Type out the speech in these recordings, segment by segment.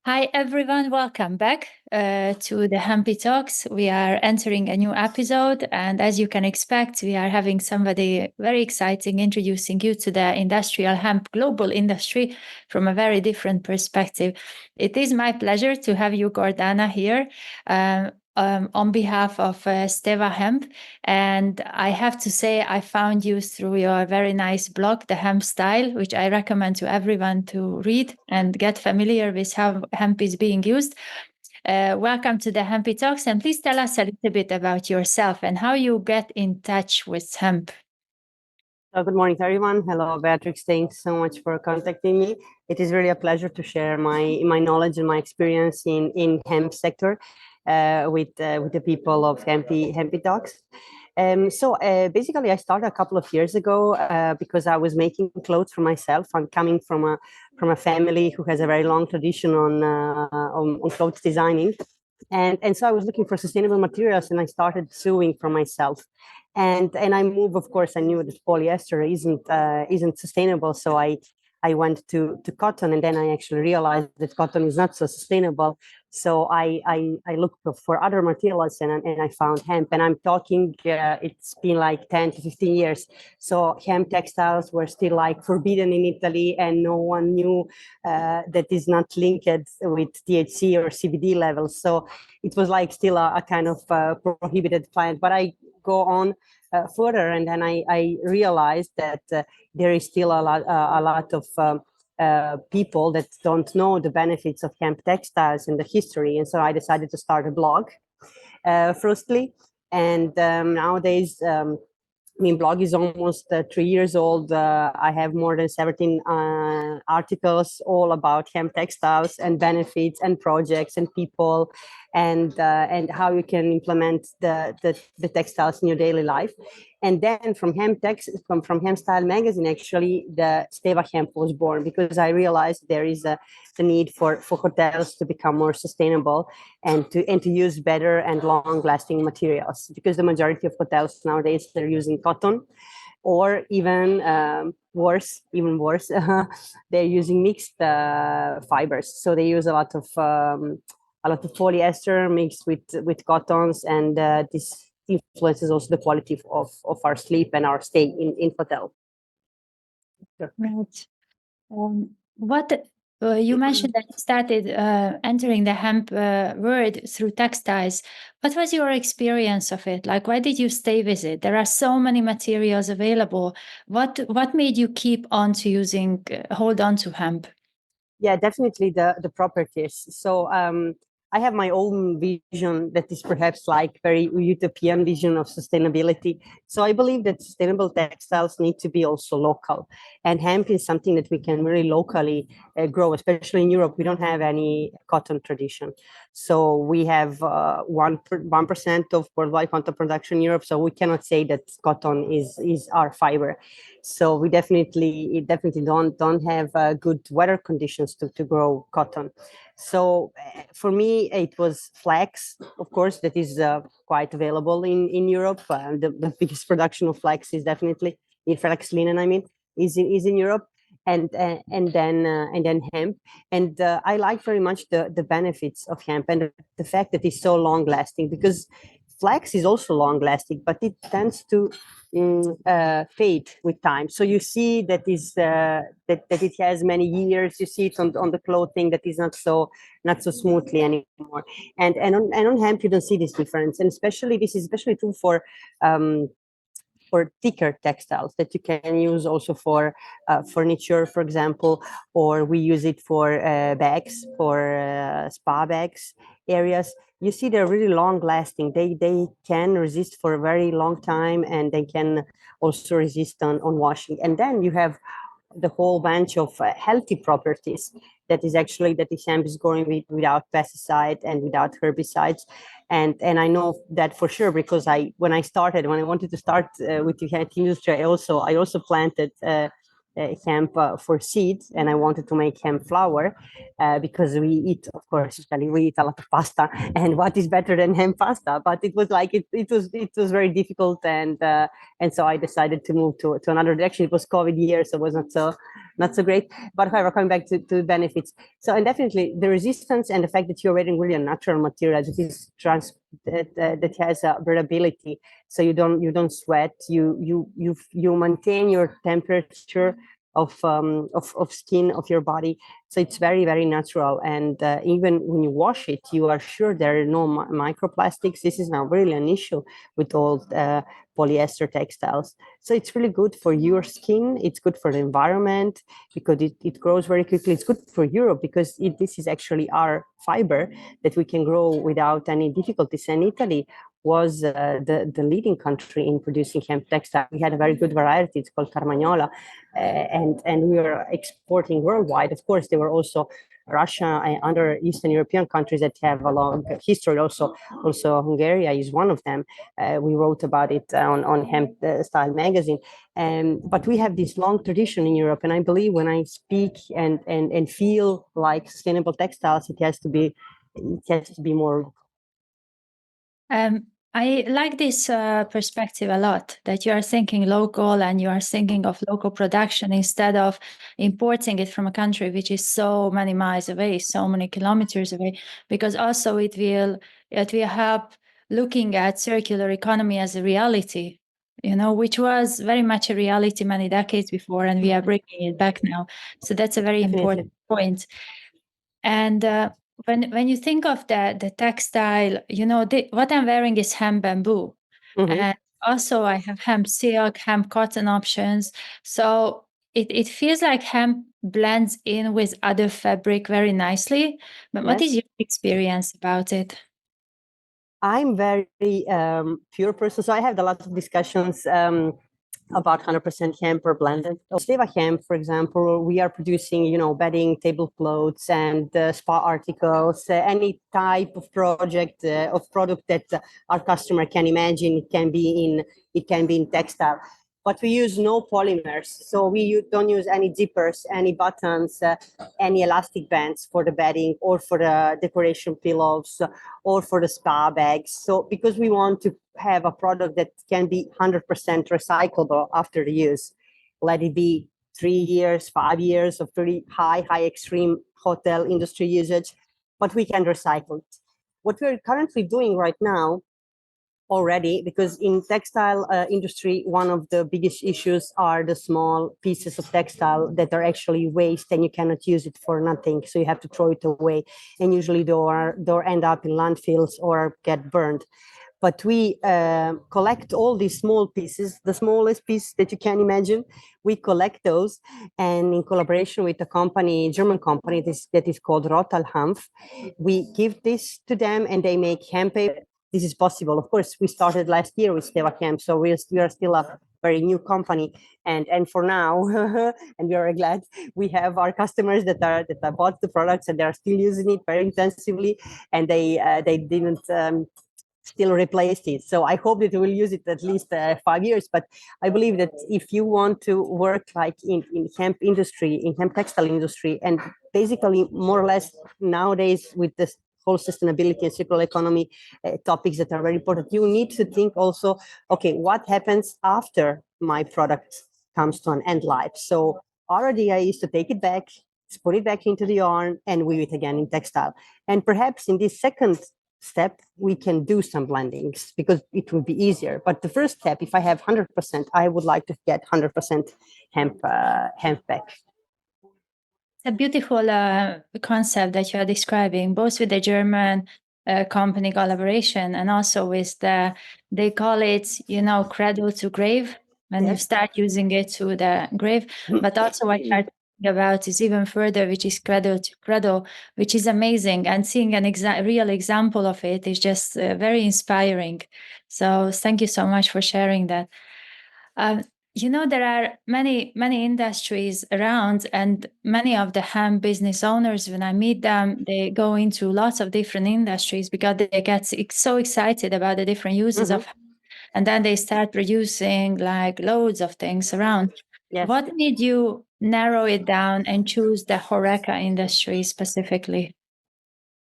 Hi, everyone. Welcome back to the Hempy Talks. We are entering a new episode, and as you can expect, we are having somebody very exciting introducing you to the industrial hemp global industry from a very different perspective. It is my pleasure to have you, Gordana, here. On behalf of Steva Hemp. And I have to say, I found you through your very nice blog, The Hemp Style, which I recommend to everyone to read and get familiar with how hemp is being used. Welcome to the Hempy Talks. And please tell us a little bit about yourself and how you get in touch with hemp. Good morning to everyone. Hello, Beatrix. Thanks so much for contacting me. It is really a pleasure to share my knowledge and my experience in hemp sector with the people of Hempy Talks. Basically, I started a couple of years ago because I was making clothes for myself. I'm coming from a family who has a very long tradition on clothes designing. And so I was looking for sustainable materials, and I started sewing for myself. And I moved. Of course, I knew that polyester isn't sustainable, so I went to cotton, and then I actually realized that cotton is not so sustainable. So I looked for other materials, and I found hemp. And I'm talking, it's been like 10 to 15 years. So hemp textiles were still like forbidden in Italy, and no one knew that is not linked with THC or CBD levels. So it was like still a kind of prohibited plant. But I go on further, and then I realized that there is still a lot of people that don't know the benefits of hemp textiles and the history. And so I decided to start a blog, firstly. And nowadays, blog is almost 3 years old. I have more than 17 articles all about hemp textiles and benefits and projects and people and how you can implement the textiles in your daily life. And then from Hemp Style magazine, actually, the Steva Hemp was born, because I realized there is the need for hotels to become more sustainable and to use better and long-lasting materials, because the majority of hotels nowadays, they're using cotton, or even worse, they're using mixed fibers. So they use a lot of polyester mixed with cottons, and this influences also the quality of our sleep and our stay in hotel. Sure. Right. What you mentioned that you started entering the hemp world through textiles. What was your experience of it? Like, why did you stay with it? There are so many materials available. What made you keep on to hold on to hemp? Yeah, definitely the properties. So I have my own vision that is perhaps like very utopian vision of sustainability. So I believe that sustainable textiles need to be also local, and hemp is something that we can really locally grow. Especially in Europe, we don't have any cotton tradition, so we have 1% of worldwide cotton production in Europe. So we cannot say that cotton is our fiber. So we definitely don't have good weather conditions to grow cotton. So for me, it was flax, of course, that is quite available in Europe. The biggest production of flax is definitely in flax linen. Is in Europe, and then hemp. And I like very much the benefits of hemp and the fact that it's so long lasting, because flax is also long lasting, but it tends to fade with time. So you see that it has many years. You see it on the clothing that is not so smoothly anymore. And on hemp you don't see this difference. And this is especially true for thicker textiles that you can use also for furniture, for example, or we use it for bags, for spa bags areas. You see, they're really long lasting. They can resist for a very long time, and they can also resist on washing. And then you have the whole bunch of healthy properties that this hemp is growing without pesticide and without herbicides. And I know that for sure, because when I wanted to start with the hemp industry, I also planted hemp for seeds, and I wanted to make hemp flour because we eat, of course, we eat a lot of pasta, and what is better than hemp pasta? But it was like it was very difficult, and so I decided to move to another direction. It was COVID year, so it was not not so great. But however, coming back to benefits, so and definitely the resistance and the fact that you're wearing really a natural material that is that has a breathability, so you don't sweat, you maintain your temperature of skin of your body. So it's very, very natural. And even when you wash it, you are sure there are no microplastics. This is now really an issue with all polyester textiles. So it's really good for your skin. It's good for the environment because it grows very quickly. It's good for Europe because this is actually our fiber that we can grow without any difficulties. And Italy was the leading country in producing hemp textile. We had a very good variety. It's called Carmagnola, and we were exporting worldwide. Of course, there were also Russia and other Eastern European countries that have a long history. Also Hungary is one of them. We wrote about it on Hemp Style magazine. But we have this long tradition in Europe, and I believe when I speak and feel like sustainable textiles, it has to be more. I like this perspective a lot, that you are thinking local and you are thinking of local production instead of importing it from a country which is so many miles away, so many kilometers away, because also it will help looking at circular economy as a reality, which was very much a reality many decades before, and we are bringing it back now. So that's a very important point. And when you think of the textile, what I'm wearing is hemp bamboo. And also I have hemp silk, hemp cotton options. So it feels like hemp blends in with other fabric very nicely. But what is your experience about it? I'm very pure person, so I have a lot of discussions about 100% hemp or blended. Steva Hemp, for example, we are producing, bedding, tablecloths, and spa articles, any type of project of product that our customer can imagine. It can be in textile. But we use no polymers, so we don't use any zippers, any buttons, any elastic bands for the bedding or for the decoration pillows or for the spa bags. So because we want to have a product that can be 100% recyclable after the use, let it be 3 years, 5 years of very high extreme hotel industry usage, but we can recycle it. What we're currently doing right now already, because in textile industry, one of the biggest issues are the small pieces of textile that are actually waste and you cannot use it for nothing. So you have to throw it away. And usually they'll end up in landfills or get burned. But we collect all these small pieces, the smallest piece that you can imagine. We collect those, and in collaboration with a German company that is called Rotal Hanf, we give this to them and they make hemp paper. This is possible. Of course, we started last year with Steva Hemp, so we are still a very new company, and for now, and we are glad we have our customers that bought the products and they are still using it very intensively, and they didn't still replaced it. So I hope that we will use it at least 5 years. But I believe that if you want to work like in hemp industry, in hemp textile industry, and basically more or less nowadays with this whole sustainability and circular economy topics that are very important, you need to think also, okay, what happens after my product comes to an end life? So our idea is to take it back, put it back into the yarn, and weave it again in textile. And perhaps in this second step, we can do some blendings because it will be easier. But the first step, if I have 100%, I would like to get 100% hemp back. It's a beautiful concept that you are describing, both with the German company collaboration and also with they call it, cradle to grave, when you start using it to the grave. But also what you're talking about is even further, which is cradle to cradle, which is amazing. And seeing an real example of it is just very inspiring. So thank you so much for sharing that. There are many industries around, and many of the hemp business owners, when I meet them, they go into lots of different industries because they get so excited about the different uses of hemp, and then they start producing like loads of things around. What made you narrow it down and choose the HO.RE.CA industry specifically?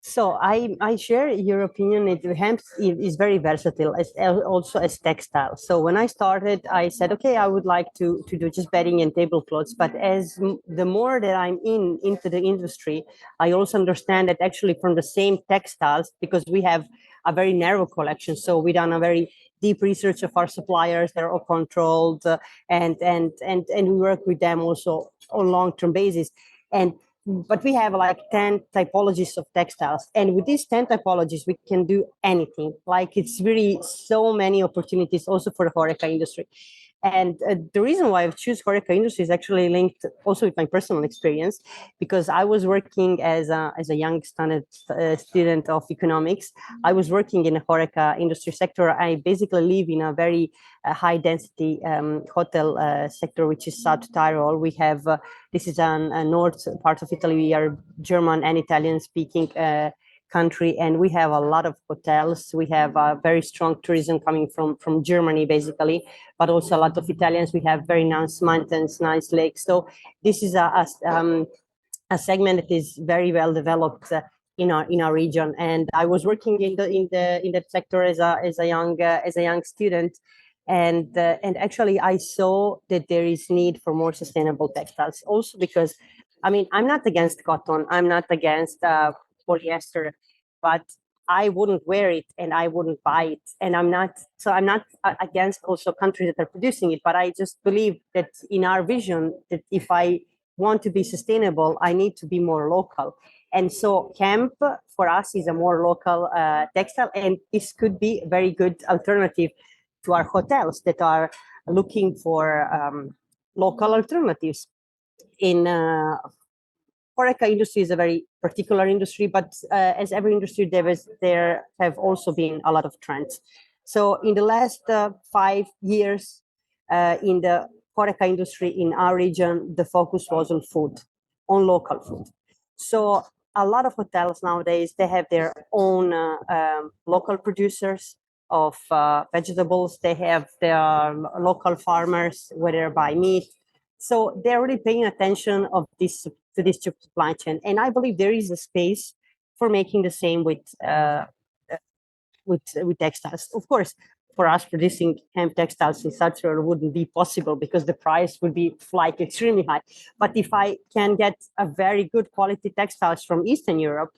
So I share your opinion. Hemp is very versatile, as also as textile. So when I started, I said, okay, I would like to do just bedding and tablecloths. But as the more that I'm into the industry, I also understand that actually from the same textiles, because we have a very narrow collection. So we done a very deep research of our suppliers. They're all controlled, and we work with them also on long-term basis. And but we have like 10 typologies of textiles, and with these 10 typologies we can do anything. Like, it's really so many opportunities also for the HO.RE.CA industry. And the reason why I've choose HO.RE.CA industry is actually linked also with my personal experience, because I was working as a young student of economics. I was working in the HO.RE.CA industry sector. I basically live in a very high density hotel sector, which is South Tyrol. We have this is a north part of Italy. We are German and Italian speaking country, and we have a lot of hotels. We have very strong tourism coming from Germany, basically, but also a lot of Italians. We have very nice mountains, nice lakes. So this is a segment that is very well developed in our region. And I was working in that sector as a young student. And actually, I saw that there is need for more sustainable textiles. Also, because I mean, I'm not against cotton. I'm not against polyester, but I wouldn't wear it and I wouldn't buy it. And I'm not against also countries that are producing it. But I just believe that in our vision, that if I want to be sustainable, I need to be more local. And so hemp for us is a more local textile, and this could be a very good alternative to our hotels that are looking for local alternatives. In HO.RE.CA industry is a very particular industry, but as every industry, there have also been a lot of trends. So in the last 5 years, in the HO.RE.CA industry in our region, the focus was on food, on local food. So a lot of hotels nowadays, they have their own local producers of vegetables. They have their local farmers, whether by meat. So they're really paying attention to this supply chain, and I believe there is a space for making the same with textiles. Of course, for us producing hemp textiles in Saturday wouldn't be possible because the price would be like extremely high. But if I can get a very good quality textiles from Eastern Europe,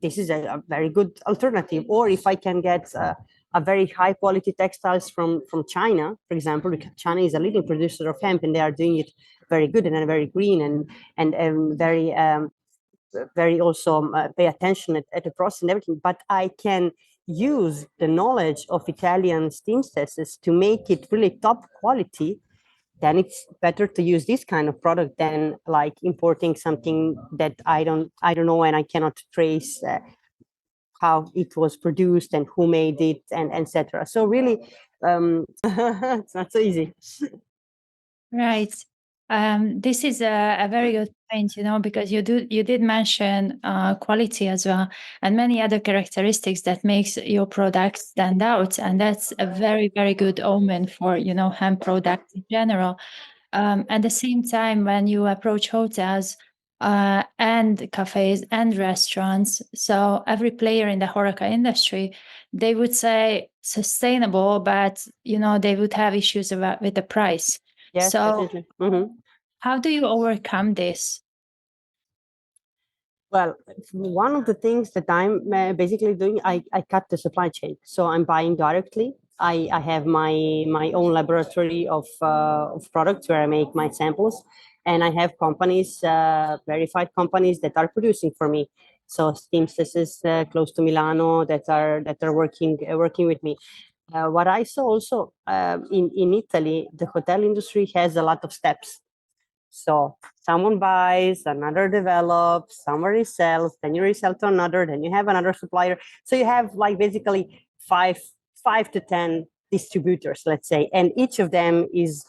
this is a very good alternative. Or if I can get a very high quality textiles from China, for example, because China is a leading producer of hemp and they are doing it very good and very green and very also pay attention at the process and everything. But I can use the knowledge of Italian seamstresses to make it really top quality. Then it's better to use this kind of product than like importing something that I don't know and I cannot trace how it was produced and who made it and etc. So really, it's not so easy. Right. This is a very good point, because you did mention quality as well, and many other characteristics that makes your product stand out, and that's a very, very good omen for hemp products in general. At the same time, when you approach hotels and cafes and restaurants, so every player in the HO.RE.CA industry, they would say sustainable, but they would have issues with the price. Yes, So definitely. Mm-hmm. how do you overcome this? Well, one of the things that I'm basically doing, I cut the supply chain. So I'm buying directly. I have my own laboratory of products where I make my samples, and I have companies, verified companies that are producing for me. So seamstresses close to Milano that are working with me. What I saw also in Italy, the hotel industry has a lot of steps. So someone buys, another develops, someone resells, then you resell to another, then you have another supplier. So you have like basically five to 10 distributors, let's say, and each of them is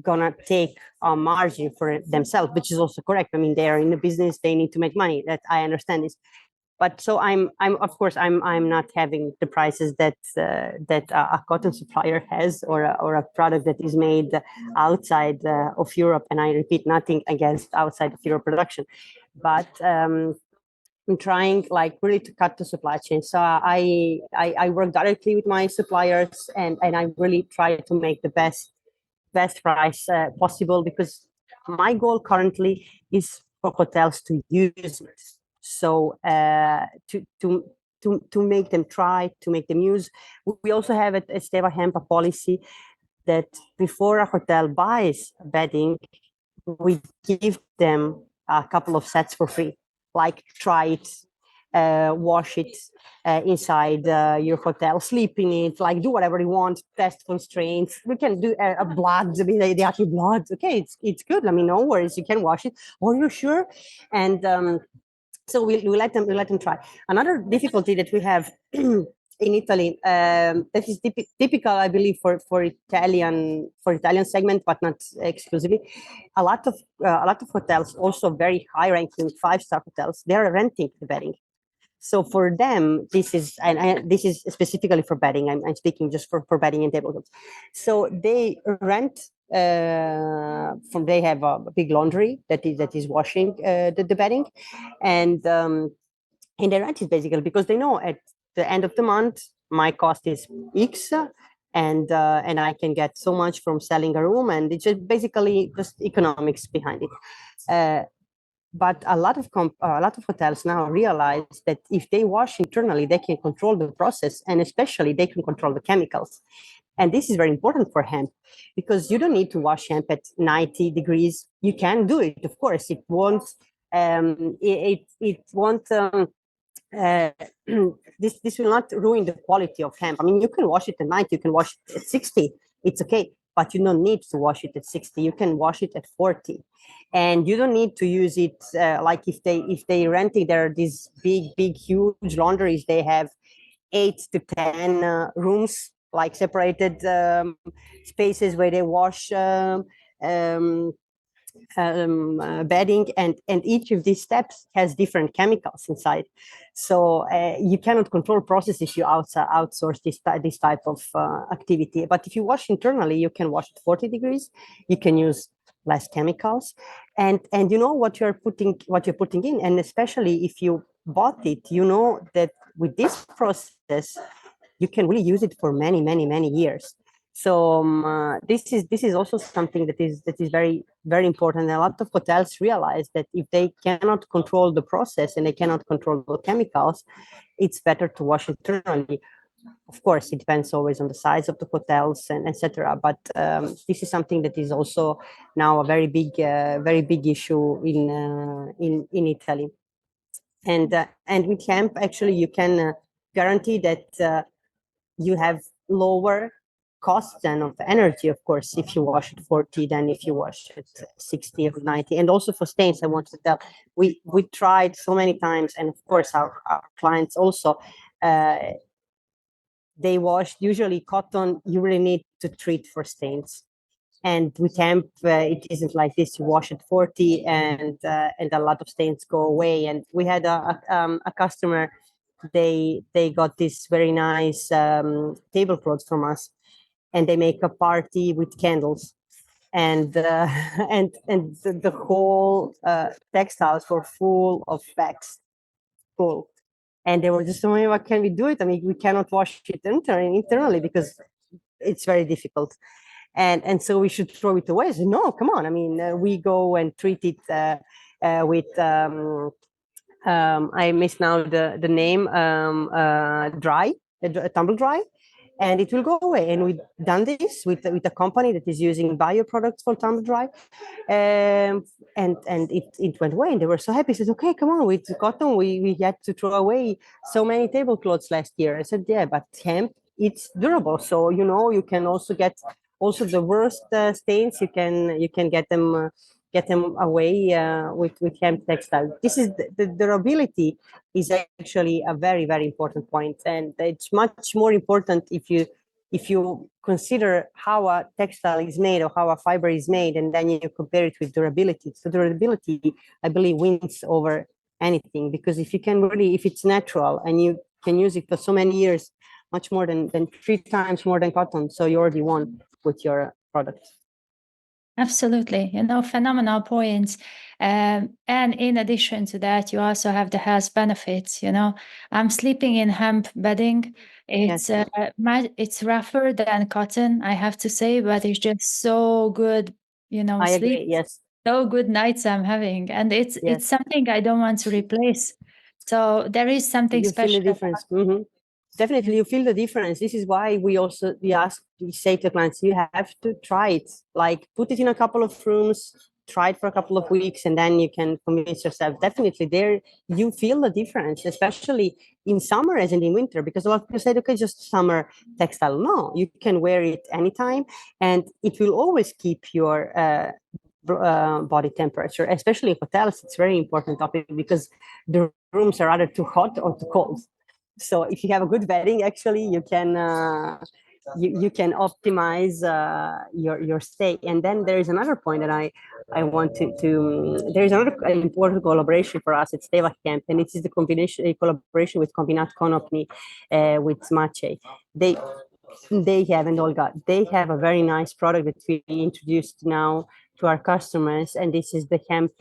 gonna take a margin for themselves, which is also correct. I mean, they are in the business, they need to make money. That I understand this. But so I'm of course I'm not having the prices that a cotton supplier has, or a product that is made outside of Europe. And I repeat, nothing against outside of Europe production, but I'm trying like really to cut the supply chain. So I work directly with my suppliers, and I really try to make the best price possible, because my goal currently is for hotels to use it. So to make them try, to make them use. We also have at Esteva Hemp a policy that before a hotel buys bedding, we give them a couple of sets for free, like try it, wash it inside your hotel, sleep in it, like do whatever you want, test constraints. We can do a blood, I mean, they ask you blood. Okay, it's good. I mean, no worries, you can wash it. Are you sure? And so we let them try. Another difficulty that we have in Italy, that is typical, I believe, for Italian segment, but not exclusively. A lot of hotels, also very high ranking 5-star hotels, they are renting the bedding. So for them, this is, and this is specifically for bedding. I'm speaking just for bedding and tabletop. So they rent they have a big laundry that is washing the bedding, and they rent it basically because they know at the end of the month my cost is X, and I can get so much from selling a room, and it's basically just economics behind it. But a lot of hotels now realize that if they wash internally, they can control the process, and especially they can control the chemicals. And this is very important for hemp, because you don't need to wash hemp at 90 degrees. You can do it, of course. It won't. It won't. This will not ruin the quality of hemp. I mean, you can wash it at 90. You can wash it at 60. It's okay, but you don't need to wash it at 60. You can wash it at 40, and you don't need to use it like if they renting there these big huge laundries. They have 8 to 10 rooms, like separated spaces where they wash bedding, and each of these steps has different chemicals inside. So you cannot control process if you outsource this type of activity. But if you wash internally, you can wash at 40 degrees. You can use less chemicals, and you know what you're putting in, and especially if you bought it, you know that with this process you can really use it for many years. So this is also something that is very important. A lot of hotels realize that if they cannot control the process and they cannot control the chemicals, it's better to wash internally. Of course, it depends always on the size of the hotels and etc. But this is something that is also now a very big issue in Italy. And with hemp, actually, you can guarantee that you have lower costs and of energy, of course, if you wash at 40 than if you wash at 60 or 90. And also for stains, I want to tell, we tried so many times, and of course our clients also, they wash usually cotton. You really need to treat for stains. And with hemp, it isn't like this. You wash at 40 and a lot of stains go away. And we had a customer, they got this very nice tablecloths from us, and they make a party with candles, and and the whole textiles were full of wax, full. And they were just saying, what can we do it? I mean, we cannot wash it internally because it's very difficult. And so we should throw it away. I said, no, come on. I mean, we go and treat it with I miss now the name, dry, tumble dry, and it will go away. And we've done this with a company that is using bio products for tumble dry, and it went away, and they were so happy. I said, okay, come on, with cotton we had to throw away so many tablecloths last year. I said, yeah, but hemp, it's durable, so you can also get also the worst stains. You can get them away with hemp textile. This is the durability is actually a very important point, and it's much more important if you consider how a textile is made or how a fiber is made, and then you compare it with durability. So durability, I believe, wins over anything, because if it's natural and you can use it for so many years, much more than 3 times more than cotton, so you already won with your product. Absolutely. Phenomenal points. And in addition to that, you also have the health benefits. I'm sleeping in hemp bedding. It's Yes. it's rougher than cotton, I have to say, but it's just so good, I sleep. agree. Yes. So good nights I'm having. And it's Yes. something I don't want to replace. So there is something You feel the special difference. about it. Definitely, you feel the difference. This is why we say to the clients, you have to try it. Like, put it in a couple of rooms, try it for a couple of weeks, and then you can convince yourself. Definitely, there you feel the difference, especially in summer as in winter. Because a lot of people say, okay, just summer textile. No, you can wear it anytime, and it will always keep your body temperature. Especially in hotels, it's very important topic because the rooms are either too hot or too cold. So if you have a good bedding, actually, you can optimize your stay. And then there is another point that I want to there is another important collaboration for us at Steva Camp, and it is the collaboration with Combinat Konopni with Maciej. They have, and Olga, they have a very nice product that we introduced now to our customers, and this is the hemp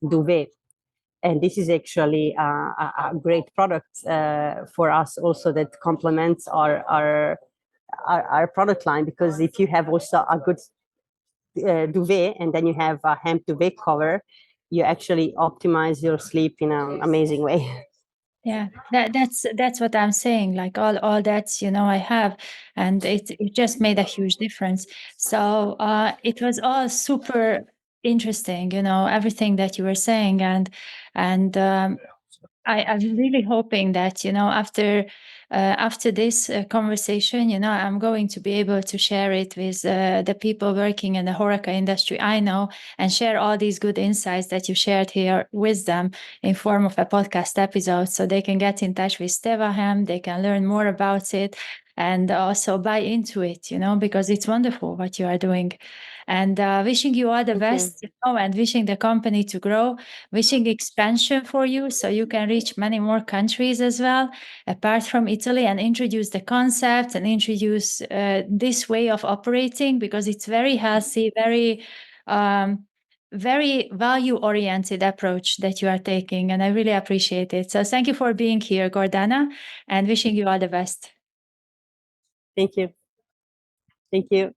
duvet. And this is actually a great product for us also, that complements our product line, because if you have also a good duvet and then you have a hemp duvet cover, you actually optimize your sleep in an amazing way. Yeah, that's what I'm saying. Like all that, I have, and it just made a huge difference. So it was all super interesting, everything that you were saying, and I'm really hoping that after this conversation, I'm going to be able to share it with the people working in the HO.RE.CA industry I know, and share all these good insights that you shared here with them in form of a podcast episode, so they can get in touch with Stevahem, they can learn more about it, and also buy into it, because it's wonderful what you are doing. And wishing you all the Thank you. best, and wishing the company to grow, wishing expansion for you so you can reach many more countries as well, apart from Italy, and introduce the concept and introduce this way of operating, because it's very healthy, very value oriented approach that you are taking. And I really appreciate it. So thank you for being here, Gordana, and wishing you all the best. Thank you. Thank you.